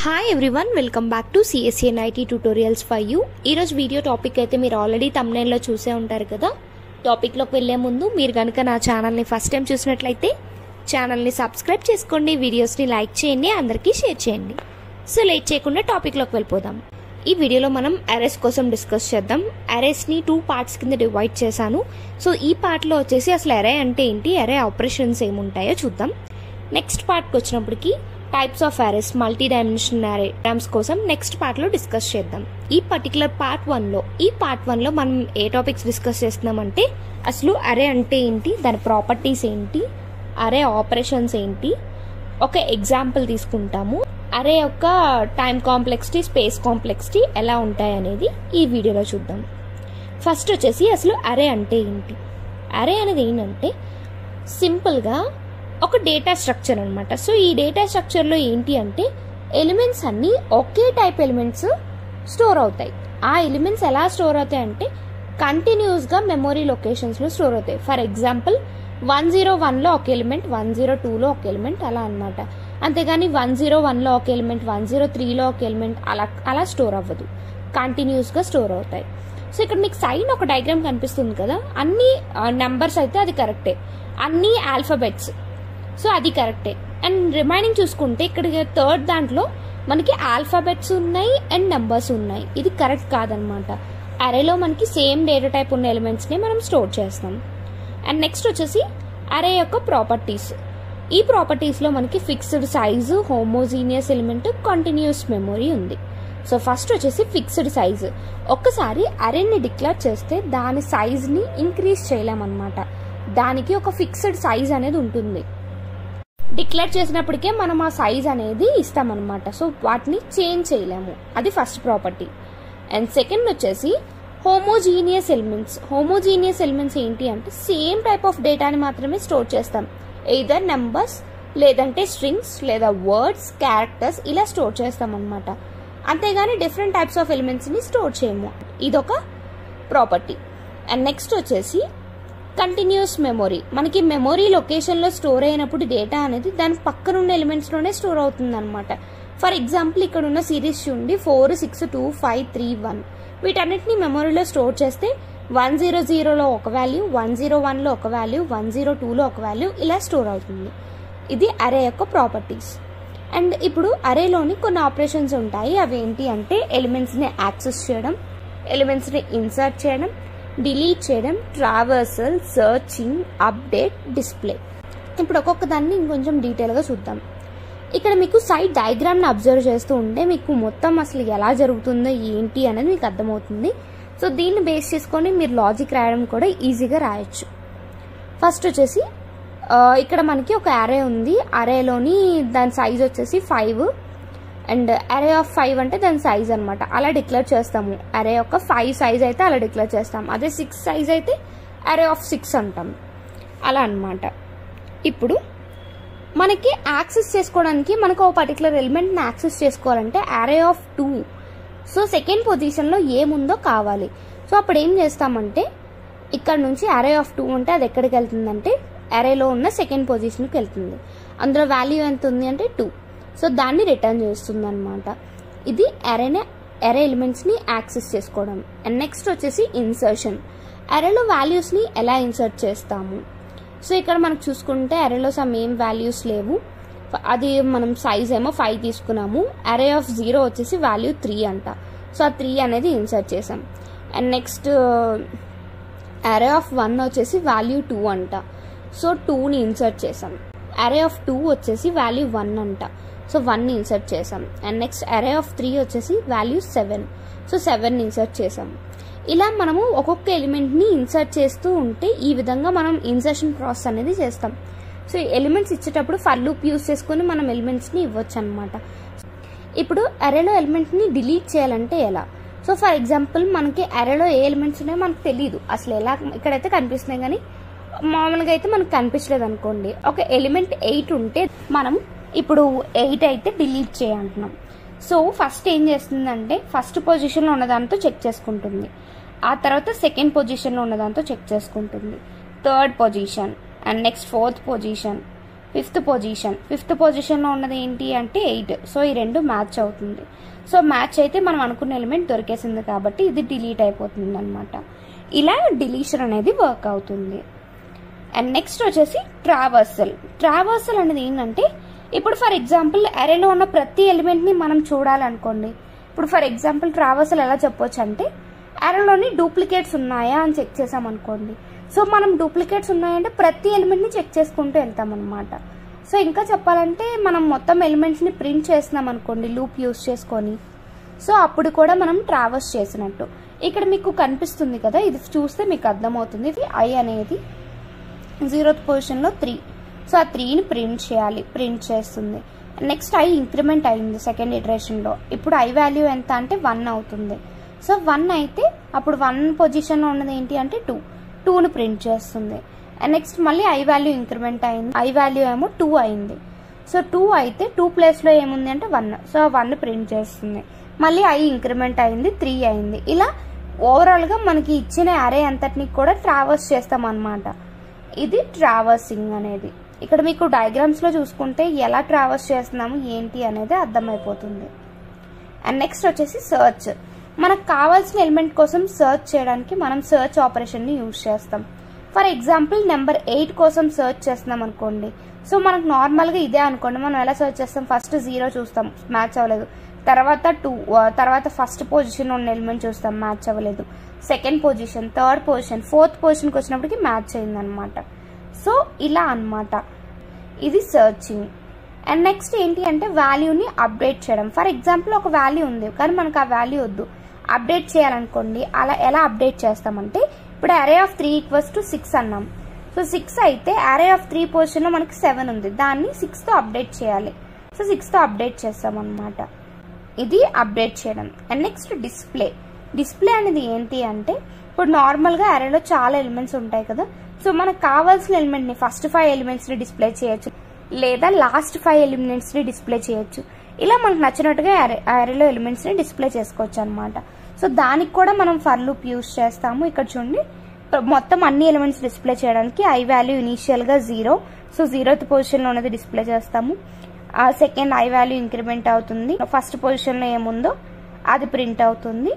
Hi everyone, welcome back to CSE and IT tutorials for you. ఈరోజు video topic అయితే మీరు already thumbnail లో చూసే ఉంటారు కదా. టాపిక్లోకి వెళ్ళే ముందు మీరు కనుక నా ఛానల్ని ఫస్ట్ టైం చూసినట్లయితే ఛానల్ని సబ్స్క్రైబ్ చేసుకోండి, వీడియోస్ని లైక్ చేయండి, అందరికీ షేర్ చేయండి. సో లేట్ చేయకుండా టాపిక్లోకి వెళ్ళిపోదాం. ఈ వీడియోలో మనం అరేస్ కోసం డిస్కస్ చేద్దాం. అరేస్ని 2 పార్ట్స్ కింద డివైడ్ చేశాను. సో ఈ పార్ట్లో వచ్చేసి అసలు అరే అంటే ఏంటి, అరే ఆపరేషన్స్ ఏముంటాయో చూద్దాం. నెక్స్ట్ పార్ట్కి వచ్చినప్పటికి types of arrays, multi dimensional అరే డయాగ్రామ్స్ కోసం నెక్స్ట్ పార్ట్లో డిస్కస్ చేద్దాం. ఈ పర్టికులర్ పార్ట్ వన్ లో మనం ఏ టాపిక్స్ డిస్కస్ చేస్తున్నామంటే అసలు అరే అంటే ఏంటి, దాని ప్రాపర్టీస్ ఏంటి, అరే ఆపరేషన్స్ ఏంటి, ఒక ఎగ్జాంపుల్ తీసుకుంటాము. అరే యొక్క టైం కాంప్లెక్సిటీ, స్పేస్ కాంప్లెక్సిటీ ఎలా ఉంటాయి అనేది ఈ వీడియోలో చూద్దాం. ఫస్ట్ వచ్చేసి అసలు అరే అంటే ఏంటి. అరే అనేది ఏంటంటే సింపుల్గా ఒక డేటా స్ట్రక్చర్ అనమాట. సో ఈ డేటా స్ట్రక్చర్లో ఏంటి అంటే ఎలిమెంట్స్ అన్నీ ఒకే టైప్ ఎలిమెంట్స్ స్టోర్ అవుతాయి. ఆ ఎలిమెంట్స్ ఎలా స్టోర్ అవుతాయి అంటే కంటిన్యూస్గా మెమొరీ లొకేషన్స్లో స్టోర్ అవుతాయి. ఫర్ ఎగ్జాంపుల్ 101లో ఒక ఎలిమెంట్, 102లో ఒక ఎలిమెంట్, అలా అనమాట. అంతేగాని 101లో ఒక ఎలిమెంట్, 103లో ఒక ఎలిమెంట్ అలా స్టోర్ అవ్వదు, కంటిన్యూస్గా స్టోర్ అవుతాయి. సో ఇక్కడ మీకు సైన్ ఒక డయాగ్రామ్ కనిపిస్తుంది కదా, అన్ని నెంబర్స్ అయితే అది కరెక్టే, అన్ని ఆల్ఫాబెట్స్, సో అది కరెక్టే. అండ్ రిమైనింగ్ చూసుకుంటే ఇక్కడ థర్డ్ దాంట్లో మనకి ఆల్ఫాబెట్స్ ఉన్నాయి అండ్ నెంబర్స్ ఉన్నాయి, ఇది కరెక్ట్ కాదనమాట. అరేలో మనకి సేమ్ డేటా టైప్ ఉన్న ఎలిమెంట్స్ని మనం స్టోర్ చేస్తాం. అండ్ నెక్స్ట్ వచ్చేసి అరే యొక్క ప్రాపర్టీస్. ఈ ప్రాపర్టీస్లో మనకి fixed size, homogeneous element, continuous memory ఉంది. సో ఫస్ట్ వచ్చేసి ఫిక్స్డ్ సైజు. ఒక్కసారి అరేని డిక్లేర్ చేస్తే దాని సైజ్ని ఇంక్రీజ్ చేయలేమన్నమాట. దానికి ఒక ఫిక్స్డ్ సైజ్ అనేది ఉంటుంది. డిక్లేర్ చేసినప్పటికే మనం ఆ సైజ్ అనేది ఇస్తామన్నమాట. సో వాటిని చేంజ్ చేయలేము, అది ఫస్ట్ ప్రాపర్టీ. అండ్ సెకండ్ వచ్చేసి హోమోజీనియస్ ఎలిమెంట్స్. హోమోజీనియస్ ఎలిమెంట్స్ ఏంటి అంటే సేమ్ టైప్ ఆఫ్ డేటాని మాత్రమే స్టోర్ చేస్తాం. ఎయిదర్ నెంబర్స్, లేదంటే స్ట్రింగ్స్, లేదా వర్డ్స్, క్యారెక్టర్స్ ఇలా స్టోర్ చేస్తాం అనమాట. అంతేగాని డిఫరెంట్ టైప్స్ ఆఫ్ ఎలిమెంట్స్ని స్టోర్ చేయము, ఇదొక ప్రాపర్టీ. అండ్ నెక్స్ట్ వచ్చేసి కంటిన్యూస్ మెమొరీ. మనకి మెమొరీ లొకేషన్లో స్టోర్ అయినప్పుడు డేటా అనేది దాని పక్కనున్న ఎలిమెంట్స్లోనే స్టోర్ అవుతుంది అనమాట. ఫర్ ఎగ్జాంపుల్ ఇక్కడ ఉన్న సిరీస్ చూడండి, 4, 6, 2, 5, 3, 1. వీటన్నిటిని మెమొరీలో స్టోర్ చేస్తే 100లో ఒక వాల్యూ, 101లో ఒక వాల్యూ, 102లో ఒక వాల్యూ ఇలా స్టోర్ అవుతుంది. ఇది అరే యొక్క ప్రాపర్టీస్. అండ్ ఇప్పుడు అరేలోని కొన్ని ఆపరేషన్స్ ఉంటాయి. అవి ఏంటి అంటే ఎలిమెంట్స్ని యాక్సెస్ చేయడం, ఎలిమెంట్స్ని ఇన్సర్ట్ చేయడం, డిలీట్ చేయడం, ట్రావర్సల్, సర్చింగ్, అప్డేట్, డిస్ప్లే. ఇప్పుడు ఒక్కొక్క దాన్ని ఇంకొంచెం డీటెయిల్గా చూద్దాం. ఇక్కడ మీకు సైడ్ డయాగ్రామ్ని అబ్జర్వ్ చేస్తూ ఉంటే మీకు మొత్తం అసలు ఎలా జరుగుతుందో ఏంటి అనేది మీకు అర్థమవుతుంది. సో దీన్ని బేస్ చేసుకొని మీరు లాజిక్ రాయడం కూడా ఈజీగా రాయొచ్చు. ఫస్ట్ వచ్చేసి ఇక్కడ మనకి ఒక అరే ఉంది. అరేలోని దాని సైజ్ వచ్చేసి 5 అండ్ అరే ఆఫ్ 5 అంటే దాని సైజ్ అనమాట. అలా డిక్లేర్ చేస్తాము. అరే యొక్క 5 సైజ్ అయితే అలా డిక్లేర్ చేస్తాం. అదే 6 సైజ్ అయితే అరే ఆఫ్ 6 అంటాం, అలా అనమాట. ఇప్పుడు మనకి యాక్సెస్ చేసుకోవడానికి మనకు ఒక పర్టికులర్ ఎలిమెంట్ని యాక్సెస్ చేసుకోవాలంటే అరే ఆఫ్ 2, సో సెకండ్ పొజిషన్లో ఏముందో కావాలి. సో అప్పుడు ఏం చేస్తామంటే ఇక్కడ నుంచి అరే ఆఫ్ 2 అంటే అది ఎక్కడికి వెళ్తుందంటే అరేలో ఉన్న సెకండ్ పొజిషన్కి వెళ్తుంది. అందులో వాల్యూ ఎంత ఉంది అంటే 2, సో దాన్ని రిటర్న్ చేస్తుంది అనమాట. ఇది అరే ఎలిమెంట్స్ని యాక్సెస్ చేసుకోవడం. అండ్ నెక్స్ట్ వచ్చేసి ఇన్సర్షన్. అరేలో వాల్యూస్ని ఎలా ఇన్సర్ట్ చేస్తాము. సో ఇక్కడ మనకు చూసుకుంటే అరేలో సమ్ ఏం వాల్యూస్ లేవు, అది మనం సైజ్ ఏమో 5 తీసుకున్నాము. అరే ఆఫ్ 0 వచ్చేసి వాల్యూ 3 అంట, సో ఆ 3 అనేది ఇన్సర్ట్ చేసాం. అండ్ నెక్స్ట్ అరే ఆఫ్ 1 వచ్చేసి వాల్యూ 2 అంట, సో 2ని ఇన్సర్ట్ చేసాం. అరే ఆఫ్ 2 వచ్చేసి వాల్యూ 1 అంట, సో 1ని ఇన్సర్ట్ చేసాం. అండ్ నెక్స్ట్ అరే ఆఫ్ 3 వచ్చేసి వాల్యూ 7, సో 7ని ఇన్సర్ట్ చేసాం. ఇలా మనము ఒక్కొక్క ఎలిమెంట్ని ఇన్సర్ట్ చేస్తూ ఉంటే ఈ విధంగా మనం ఇన్సర్షన్ ప్రాసెస్ అనేది చేస్తాం. సో ఎలిమెంట్స్ ఇచ్చేటప్పుడు ఫర్ లూప్ యూజ్ చేసుకొని మనం ఎలిమెంట్స్ని ఇవ్వచ్చు అనమాట. ఇప్పుడు అరేలో ఎలిమెంట్ని డిలీట్ చేయాలంటే ఎలా. సో ఫర్ ఎగ్జాంపుల్ మనకి అరేలో ఏ ఎలిమెంట్స్ ఉన్నాయో మనకు తెలియదు, అసలు ఎలా ఇక్కడైతే కనిపిస్తున్నాయి కానీ మామూలుగా అయితే మనకు కనిపించలేదు అనుకోండి. ఒక ఎలిమెంట్ 8 ఉంటే మనం ఇప్పుడు 8 అయితే డిలీట్ చేయాలంటున్నాం. సో ఫస్ట్ ఏం చేస్తుందంటే ఫస్ట్ పొజిషన్లో ఉన్నదాంతో చెక్ చేసుకుంటుంది, ఆ తర్వాత సెకండ్ పొజిషన్లో ఉన్నదాంతో చెక్ చేసుకుంటుంది, third position, and next fourth position, fifth పొజిషన్లో ఉన్నది ఏంటి అంటే 8. సో ఈ రెండు మ్యాచ్ అవుతుంది. సో మ్యాచ్ అయితే మనం అనుకున్న ఎలిమెంట్ దొరికేసింది కాబట్టి ఇది డిలీట్ అయిపోతుంది అనమాట. ఇలా డిలీషన్ అనేది వర్క్ అవుతుంది. అండ్ నెక్స్ట్ వచ్చేసి ట్రావర్సల్ అనేది ఏంటంటే ఇప్పుడు ఫర్ ఎగ్జాంపుల్ అరేలో ఉన్న ప్రతి ఎలిమెంట్ని మనం చూడాలనుకోండి. ఇప్పుడు ఫర్ ఎగ్జాంపుల్ ట్రావర్సల్ ఎలా చెప్పొచ్చు అంటే అరేలోని డూప్లికేట్స్ ఉన్నాయా అని చెక్ చేసామనుకోండి. సో మనం డూప్లికేట్స్ ఉన్నాయంటే ప్రతి ఎలిమెంట్ని చెక్ చేసుకుంటూ వెళ్తాం అనమాట. సో ఇంకా చెప్పాలంటే మనం మొత్తం ఎలిమెంట్స్ని ప్రింట్ చేస్తున్నాం అనుకోండి లూప్ యూస్ చేసుకొని. సో అప్పుడు కూడా మనం ట్రావర్స్ చేసినట్టు. ఇక్కడ మీకు కనిపిస్తుంది కదా, ఇది చూస్తే మీకు అర్థమవుతుంది. ఇది ఐ అనేది 0th పొజిషన్లో 3. సో ఆ 3ని ప్రింట్ చేయాలి, ప్రింట్ చేస్తుంది. నెక్స్ట్ ఐ ఇంక్రిమెంట్ అయింది సెకండ్ ఇటరేషన్లో. ఇప్పుడు ఐ వాల్యూ ఎంత అంటే 1 అవుతుంది. సో 1 అయితే అప్పుడు 1 పొజిషన్లో ఉన్నది ఏంటి అంటే 2ని ప్రింట్ చేస్తుంది. అండ్ నెక్స్ట్ మళ్ళీ ఐ వాల్యూ ఇంక్రిమెంట్ అయింది, ఐ వాల్యూ ఏమో 2 అయింది. సో 2 అయితే 2 ప్లేస్లో ఏముంది అంటే 1. సో 1 ప్రింట్ చేస్తుంది. మళ్ళీ ఐ ఇంక్రిమెంట్ అయింది, 3 అయింది. ఇలా ఓవరాల్గా మనకి ఇచ్చిన అరే అంతటిని కూడా ట్రావర్స్ చేస్తాం అన్నమాట. ఇది ట్రావర్సింగ్ అనేది. ఇక్కడ మీకు డయాగ్రామ్స్లో చూసుకుంటే ఎలా ట్రావర్స్ చేస్తున్నాము ఏంటి అనేది అర్థమైపోతుంది. అండ్ నెక్స్ట్ వచ్చేసి సర్చ్. మనకు కావాల్సిన ఎలిమెంట్ కోసం సర్చ్ చేయడానికి మనం సర్చ్ ఆపరేషన్ని యూజ్ చేస్తాం. ఫర్ ఎగ్జాంపుల్ నెంబర్ 8 కోసం సర్చ్ చేస్తున్నాం అనుకోండి. సో మనకు నార్మల్గా ఇదే అనుకోండి, మనం ఎలా సర్చ్ చేస్తాం, ఫస్ట్ 0 చూస్తాం, మ్యాచ్ అవ్వలేదు. తర్వాత 2, తర్వాత ఫస్ట్ పొజిషన్ ఉన్న ఎలిమెంట్ చూస్తాం, మ్యాచ్ అవ్వలేదు. Second position, third position, fourth పొజిషన్కి వచ్చినప్పటికి మ్యాచ్ అయిందనమాట. సో ఇలా అనమాట ఇది సర్చింగ్. అండ్ నెక్స్ట్ ఏంటి అంటే వాల్యూని అప్డేట్ చేయడం. ఫర్ ఎగ్జాంపుల్ ఒక వాల్యూ ఉంది కానీ మనకు ఆ వాల్యూ వద్దు, అప్డేట్ చేయాలనుకోండి. అలా ఎలా అప్డేట్ చేస్తామంటే ఇప్పుడు అరే ఆఫ్ 3 = 6 అన్నాం. సో 6 అయితే అరే ఆఫ్ 3 పొజిషన్లో మనకి 7 ఉంది, దాన్ని 6తో అప్డేట్ చేయాలి. సో 6తో అప్డేట్ చేస్తాం అనమాట. ఇది అప్డేట్ చేయడం. అండ్ నెక్స్ట్ డిస్ప్లే అనేది ఏంటి అంటే ఇప్పుడు నార్మల్గా అరేలో చాలా ఎలిమెంట్స్ ఉంటాయి కదా. సో మనకు కావాల్సిన ఎలిమెంట్ని ఫస్ట్ 5 ఎలిమెంట్స్ని డిస్ప్లే చేయొచ్చు, లేదా లాస్ట్ 5 ఎలిమెంట్స్ని డిస్ప్లే చేయొచ్చు. ఇలా మనకు నచ్చినట్టుగా అరేలో ఎలిమెంట్స్ని డిస్ప్లే చేసుకోవచ్చు అనమాట. సో దానికి కూడా మనం ఫర్ లూప్ యూజ్ చేస్తాము. ఇక్కడ చూడండి, మొత్తం అన్ని ఎలిమెంట్స్ డిస్ప్లే చేయడానికి ఐ వాల్యూ ఇనీషియల్గా 0. సో 0th పొజిషన్లో ఉన్నది డిస్ప్లే చేస్తాము. సెకండ్ ఐ వాల్యూ ఇంక్రిమెంట్ అవుతుంది, ఫస్ట్ పొజిషన్లో ఏముందో అది ప్రింట్ అవుతుంది.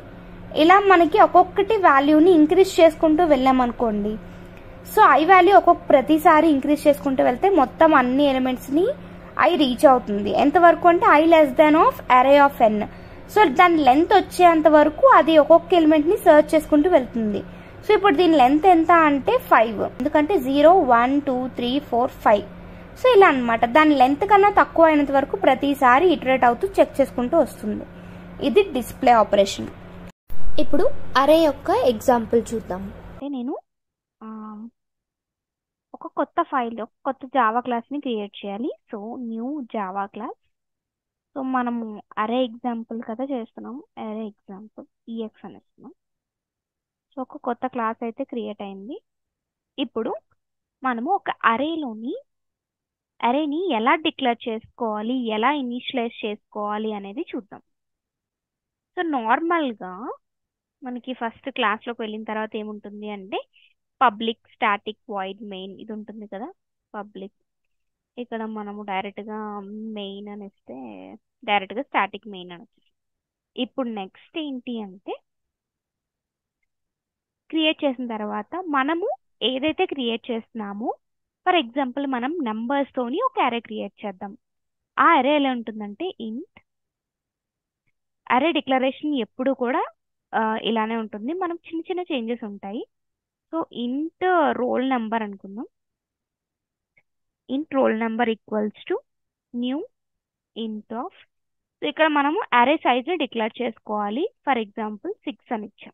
ఇలా మనకి ఒక్కొక్కటి వాల్యూని ఇంక్రీజ్ చేసుకుంటూ వెళ్ళామనుకోండి. సో ఐ వాల్యూ ప్రతిసారి ఇంక్రీజ్ చేసుకుంటూ వెళ్తే మొత్తం అన్ని ఎలిమెంట్స్ని ఐ రీచ్ అవుతుంది. ఎంతవరకు అంటే ఐ లెస్ దాన్ ఆఫ్ అరే ఆఫ్ n. సో దాని లెంత్ వచ్చేంత వరకు అది ఒక్కొక్క ఎలిమెంట్ని సర్చ్ చేసుకుంటూ వెళ్తుంది. సో ఇప్పుడు దీని లెంత్ ఎంత అంటే 5, ఎందుకంటే 0, 1, 2, 3, 4, 5. సో ఇలా అనమాట. దాని లెంత్ కన్నా తక్కువ అయినంత వరకు ప్రతిసారి ఇటరేట్ అవుతూ చెక్ చేసుకుంటూ వస్తుంది. ఇది డిస్ప్లే ఆపరేషన్. ఇప్పుడు అరే యొక్క ఎగ్జాంపుల్ చూద్దాం. నేను ఒక కొత్త ఫైల్, ఒక కొత్త జావా క్లాస్ని క్రియేట్ చేయాలి. So new Java class. So మనము అరే ఎగ్జాంపుల్ కదా చేస్తున్నాము, అరే ఎగ్జాంపుల్ EX అనేస్తున్నాం. సో ఒక కొత్త క్లాస్ అయితే క్రియేట్ అయింది. ఇప్పుడు మనము ఒక అరేని ఎలా డిక్లేర్ చేసుకోవాలి, ఎలా ఇనిషియలైజ్ చేసుకోవాలి అనేది చూద్దాం. సో నార్మల్గా మనకి ఫస్ట్ క్లాస్లోకి వెళ్ళిన తర్వాత ఏముంటుంది అంటే పబ్లిక్ స్టాటిక్ వాయిడ్ మెయిన్ ఇది ఉంటుంది కదా. పబ్లిక్, ఇక్కడ మనము డైరెక్ట్గా మెయిన్ అని ఇస్తే డైరెక్ట్గా స్టాటిక్ మెయిన్ అని వచ్చేసి. ఇప్పుడు నెక్స్ట్ ఏంటి అంటే క్రియేట్ చేసిన తర్వాత మనము ఏదైతే క్రియేట్ చేస్తున్నామో, ఫర్ ఎగ్జాంపుల్ మనం నెంబర్స్తోని ఒక అరే క్రియేట్ చేద్దాం. ఆ అరే ఎలా ఉంటుందంటే ఇంట్ అరే డిక్లరేషన్ ఎప్పుడు కూడా ఇలానే ఉంటుంది. మనం చిన్న చిన్న చేంజెస్ ఉంటాయి. సో ఇంట్ రోల్ నెంబర్ అనుకుందాం. ఇంట్ roll number equals to new ఇంట్ ఆఫ్. సో ఇక్కడ మనము అరే సైజ్ని డిక్లేర్ చేసుకోవాలి. ఫర్ ఎగ్జాంపుల్ 6 అని ఇచ్చాం.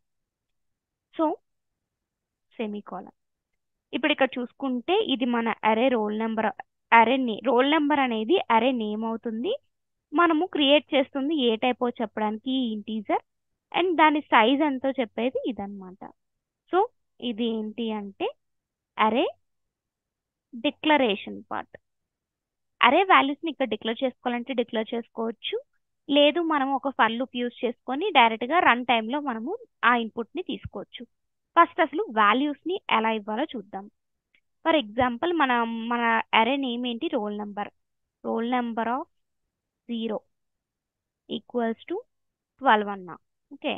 So semicolon. ఇప్పుడు ఇక్కడ చూసుకుంటే ఇది మన అరే రోల్ నెంబర్. రోల్ నెంబర్ అనేది అరే నేమ్ అవుతుంది. మనము క్రియేట్ చేస్తుంది ఏ టైప్ చెప్పడానికి ఇంటీజర్, అండ్ దాని సైజ్ ఎంతో చెప్పేది ఇదన్నమాట. సో ఇది ఏంటి అంటే అరే డిక్లరేషన్ పార్ట్. అరే వాల్యూస్ని ఇక్కడ డిక్లేర్ చేసుకోవాలంటే డిక్లేర్ చేసుకోవచ్చు, లేదు మనం ఒక ఫర్ లూప్ యూజ్ చేసుకొని డైరెక్ట్గా రన్ టైంలో మనము ఆ ఇన్పుట్ని తీసుకోవచ్చు. ఫస్ట్ అసలు వాల్యూస్ని ఎలా ఇవ్వాలో చూద్దాం. ఫర్ ఎగ్జాంపుల్ మన అరే నేమ్ ఏంటి, role number of 0 equals to 12 అన్నా. Okay,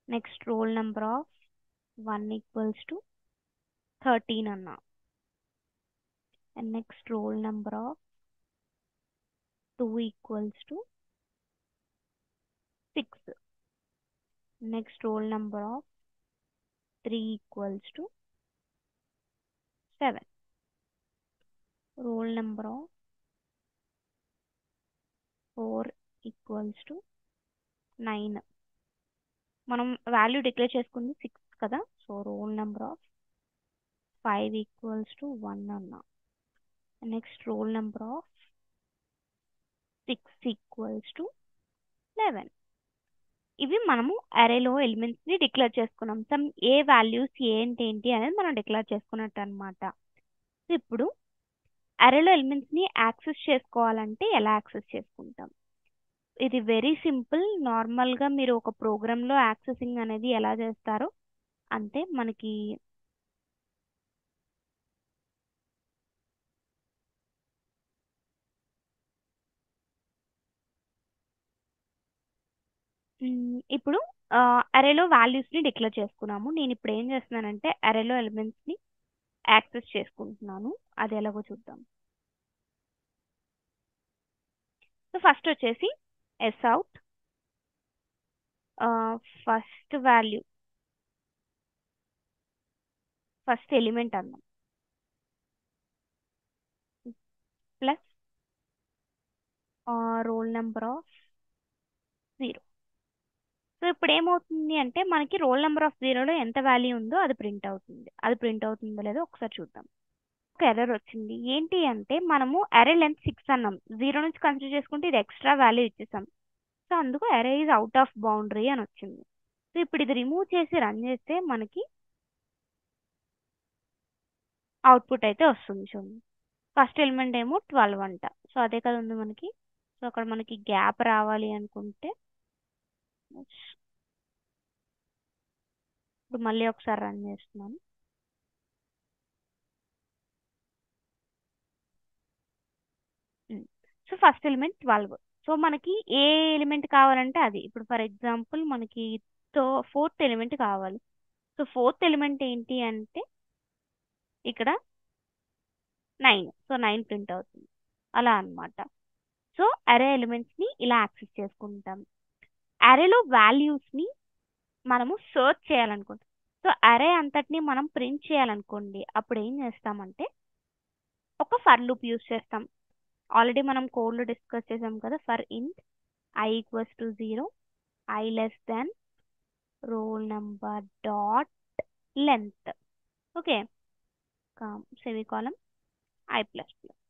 next role number of 1 equals to 13 అన్నా. And next role number of 2 equals to 6. Next role number of 3 equals to 7. Role number of 4 equals to 9. మనం value declare చేసుకుంది 6 కదా, so role number of 5 equals to 1 అన్నా. Next role number of 6 equals to 11. ఇవి మనము అరేలో ఎలిమెంట్స్ని declare చేసుకున్నాం. Some ఏ values ఏంటి అనేది మనం డిక్లేర్ చేసుకున్నట్టు అనమాట. ఇప్పుడు అరేలో ఎలిమెంట్స్ని యాక్సెస్ చేసుకోవాలంటే ఎలా యాక్సెస్ చేసుకుంటాం? ఇది వెరీ సింపుల్. నార్మల్గా మీరు ఒక ప్రోగ్రాంలో యాక్సెసింగ్ అనేది ఎలా చేస్తారో అంతే. మనకి ఇప్పుడు అరేలో వాల్యూస్ని డిక్లేర్ చేసుకున్నాము. నేను ఇప్పుడు ఏం చేస్తున్నానంటే అరేలో ఎలిమెంట్స్ని యాక్సెస్ చేసుకుంటున్నాను. అది ఎలాగో చూద్దాం. సో ఫస్ట్ వచ్చేసి out first value, first element అన్నాం, plus roll number of 0. So ఇప్పుడు ఏమవుతుంది అంటే మనకి రోల్ నెంబర్ ఆఫ్ 0లో ఎంత వాల్యూ ఉందో అది ప్రింట్ అవుతుంది. అది ప్రింట్ అవుతుందో లేదో ఒకసారి చూద్దాం. ఒక ఎర్రర్ వచ్చింది. ఏంటి అంటే మనము అరే లెంత్ 6 అన్నాం, 0 నుంచి కన్సిడర్ చేసుకుంటే ఇది ఎక్స్ట్రా వాల్యూ ఇచ్చేసాం. సో అందుకు అరే ఈజ్ అవుట్ ఆఫ్ బౌండరీ అని వచ్చింది. సో ఇప్పుడు ఇది రిమూవ్ చేసి రన్ చేస్తే మనకి అవుట్పుట్ అయితే వస్తుంది. చూడండి, ఫస్ట్ ఎలిమెంట్ ఏమో 12 అంట. సో అదే కదా ఉంది మనకి. సో అక్కడ మనకి గ్యాప్ రావాలి అనుకుంటే ఇప్పుడు మళ్ళీ ఒకసారి రన్ చేస్తున్నాను. So first element 12. సో మనకి ఏ ఎలిమెంట్ కావాలంటే అది. ఇప్పుడు ఫర్ ఎగ్జాంపుల్ మనకి ఫోర్త్ ఎలిమెంట్ కావాలి. సో ఫోర్త్ ఎలిమెంట్ ఏంటి అంటే ఇక్కడ 9. సో 9 ప్రింట్ అవుతుంది అలా అన్నమాట. సో అరే ఎలిమెంట్స్ని ఇలా యాక్సెస్ చేసుకుంటాం. అరేలో వాల్యూస్ని మనము సర్చ్ చేయాలనుకుంటాం. సో అరే అంతటిని మనం ప్రింట్ చేయాలనుకోండి, అప్పుడు ఏం చేస్తామంటే ఒక ఫర్ లూప్ యూస్ చేస్తాం. ఆల్రెడీ మనం కోడ్లో డిస్కస్ చేసాం కదా, ఫర్ ఇంట్ I equals to 0, I less than roll number dot length. Okay, semicolon I plus plus.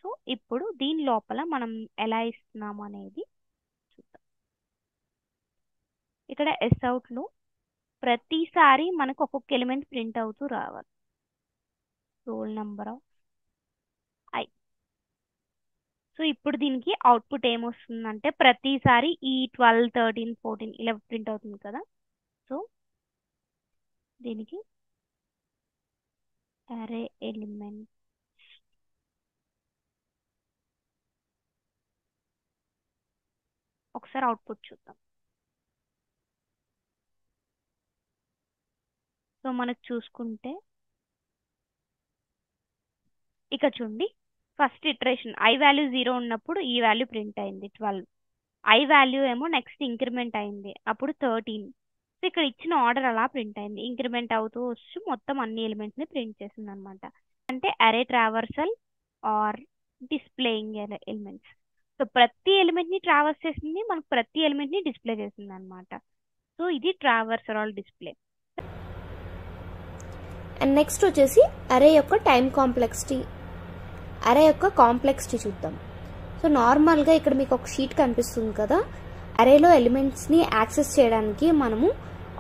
So ఇప్పుడు దీని లోపల మనం ఎలా ఇస్తున్నాము అనేది చూద్దాం. ఇక్కడ అవుట్లో ప్రతిసారి మనకు ఒక్కొక్క ఎలిమెంట్ ప్రింట్ అవుతూ రావాలి. Role number of I. So ఇప్పుడు దీనికి అవుట్పుట్ ఏమొస్తుందంటే ప్రతిసారి ఈ 12, 13, 14 ఇలా ప్రింట్ అవుతుంది కదా. సో దీనికి అరే ఎలిమెంట్ ఒకసారి అవుట్పుట్ చూద్దాం. సో మనకు చూసుకుంటే ఇక్కడ చూడండి, ఫస్ట్ ఇటరేషన్ I వాల్యూ 0 ఉన్నప్పుడు ఈ వాల్యూ ప్రింట్ అయింది 12. I వాల్యూ ఏమో నెక్స్ట్ ఇంక్రిమెంట్ అయింది అప్పుడు 13. సో ఇక్కడ ఇచ్చిన ఆర్డర్ అలా ప్రింట్ అయింది, ఇంక్రిమెంట్ అవుతూ వచ్చి మొత్తం అన్ని ఎలిమెంట్స్ని ప్రింట్ చేసింది అనమాట. అంటే array traversal or displaying elements. So ప్రతి ఎలిమెంట్ని ట్రావర్స్ చేసింది, మనకు ప్రతి ఎలిమెంట్ని డిస్ప్లే చేసింది అనమాట. సో ఇది traversal or display. And next వచ్చేసి అరే యొక్క టైం కాంప్లెక్సిటీ, అరే యొక్క కాంప్లెక్సిటీ చూద్దాం. సో నార్మల్గా ఇక్కడ మీకు ఒక షీట్ కనిపిస్తుంది కదా, అరేలో ఎలిమెంట్స్ని యాక్సెస్ చేయడానికి మనము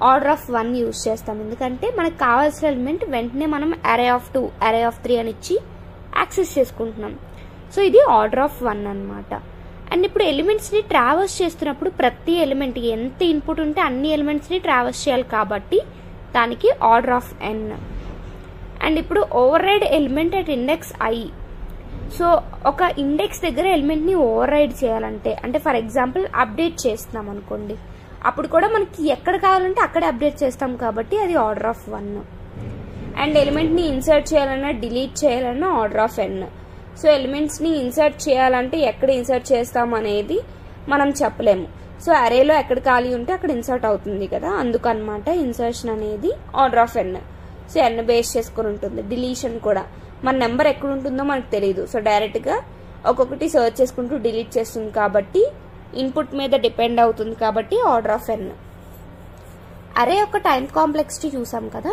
ఆర్డర్ ఆఫ్ 1 యూజ్ చేస్తాం. ఎందుకంటే మనకు కావాల్సిన ఎలిమెంట్ వెంటనే మనం అరే ఆఫ్ 2, అరే ఆఫ్ 3 అని ఇచ్చి యాక్సెస్ చేసుకుంటున్నాం. సో ఇది ఆర్డర్ ఆఫ్ 1 అనమాట. అండ్ ఇప్పుడు ఎలిమెంట్స్ని ట్రావర్స్ చేస్తున్నప్పుడు ప్రతి ఎలిమెంట్ ఎంత ఇన్పుట్ ఉంటే అన్ని ఎలిమెంట్స్ని ట్రావర్స్ చేయాలి కాబట్టి దానికి ఆర్డర్ ఆఫ్ n. అండ్ ఇప్పుడు override element at index I. So ఒక ఇండెక్స్ దగ్గర ఎలిమెంట్ని ఓవర్ రైడ్ చేయాలంటే, అంటే ఫర్ ఎగ్జాంపుల్ అప్డేట్ చేస్తున్నాం అనుకోండి, అప్పుడు కూడా మనకి ఎక్కడ కావాలంటే అక్కడే అప్డేట్ చేస్తాం కాబట్టి అది ఆర్డర్ ఆఫ్ 1. అండ్ ఎలిమెంట్ని ఇన్సర్ట్ చేయాలన్నా డిలీట్ చేయాలన్నా ఆర్డర్ ఆఫ్ n. సో ఎలిమెంట్స్ని ఇన్సర్ట్ చేయాలంటే ఎక్కడ ఇన్సర్ట్ చేస్తాం అనేది మనం చెప్పలేము. సో అరేలో ఎక్కడ ఖాళీ ఉంటే అక్కడ ఇన్సర్ట్ అవుతుంది కదా, అందుకనమాట ఇన్సర్షన్ అనేది order of n. So n base చేసుకుని ఉంటుంది. డిలీషన్ కూడా మన నెంబర్ ఎక్కడ ఉంటుందో మనకు తెలియదు, సో డైరెక్ట్గా ఒక్కొక్కటి సర్చ్ చేసుకుంటూ డిలీట్ చేస్తుంది కాబట్టి ఇన్పుట్ మీద డిపెండ్ అవుతుంది కాబట్టి ఆర్డర్ ఆఫ్ n. అరే యొక్క టైం కాంప్లెక్సిటీ చూసాం కదా.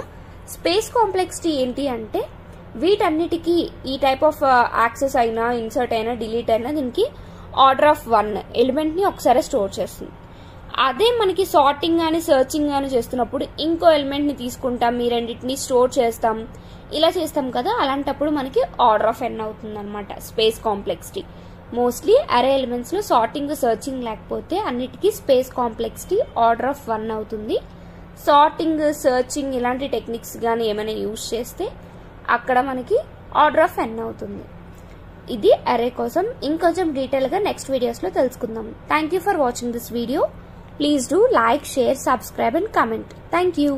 స్పేస్ కాంప్లెక్సిటీ ఏంటి అంటే వీటన్నిటికీ ఈ టైప్ ఆఫ్ యాక్సెస్ అయినా ఇన్సర్ట్ అయినా డిలీట్ అయినా దీనికి ఆర్డర్ ఆఫ్ 1 ఎలిమెంట్ని ఒకసారి స్టోర్ చేస్తుంది. అదే మనకి సార్టింగ్ కానీ సర్చింగ్ కానీ చేస్తున్నప్పుడు ఇంకో ఎలిమెంట్ని తీసుకుంటాం, ఈ రెండింటిని స్టోర్ చేస్తాం, ఇలా చేస్తాం కదా, అలాంటప్పుడు మనకి ఆర్డర్ ఆఫ్ n అవుతుంది అనమాట స్పేస్ కాంప్లెక్సిటీ. మోస్ట్లీ అరే ఎలిమెంట్స్లో సార్టింగ్ సర్చింగ్ లేకపోతే అన్నిటికీ స్పేస్ కాంప్లెక్సిటీ ఆర్డర్ ఆఫ్ 1 అవుతుంది. సార్టింగ్ సర్చింగ్ ఇలాంటి టెక్నిక్స్ కానీ ఏమైనా యూజ్ చేస్తే అక్కడ మనకి ఆర్డర్ ఆఫ్ n అవుతుంది. ఇది అరే కోసం. ఇంకొంచెం డీటెయిల్గా నెక్స్ట్ వీడియోస్లో తెలుసుకుందాం. Thank you for watching this video. Please do like, share, subscribe and comment. Thank you.